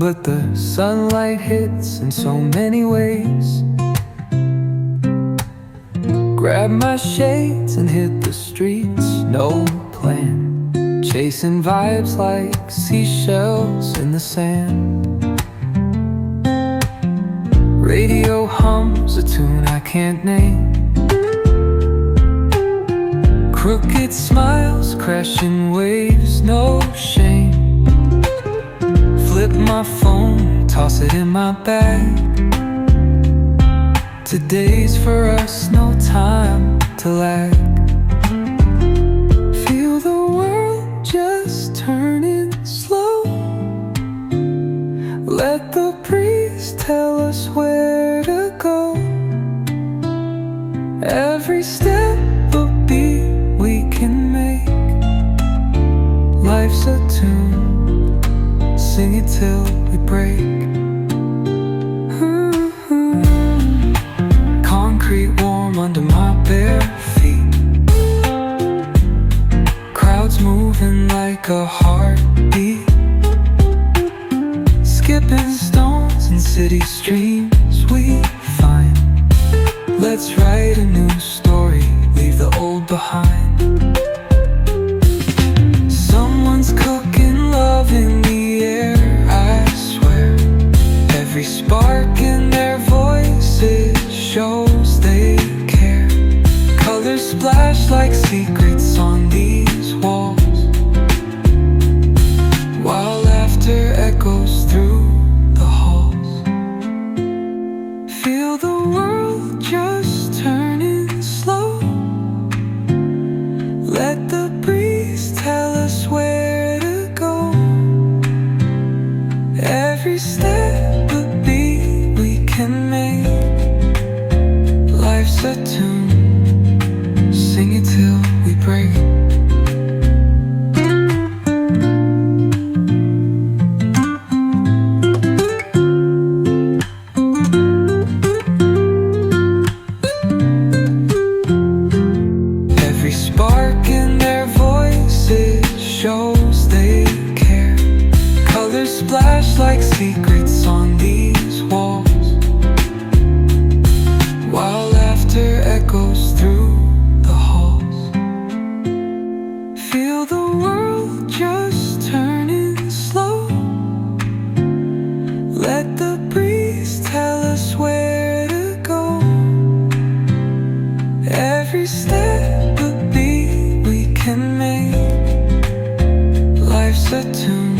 but the sunlight hits in so many ways. Grab my shades and hit the streets, no plan, chasing vibes like seashells in the sand. Radio hums a tune I can't name. Crooked smiles, crashing waves, no shame. Flip my phone, toss it in my bag. Today's for us, no time to lag. Feel the world just turning slow. Let the breeze tell us where to go. Every step a beat we can make. Life's a tune, sing it till we break. Concrete warm under my bare feet. Crowds moving like a heartbeat. Skipping stones in city streams we find. Let's write a new story, leave the old behind. Someone's cooking love in the air, I swear. Every spark in their voices shows they care. Colors splash like secrets on these walls, while laughter echoes through the halls. Feel the world just turning slow. Let the breeze tell us where to go. Every step a beat we can make. Life's a tune, sing it till we break. Every spark in their voices shows they care. Colors splash like secrets on these walls, while laughter echoes through the halls. Feel the world just turning slow. Let the breeze tell us where to go. Every step a beat we can make. Life's a tune,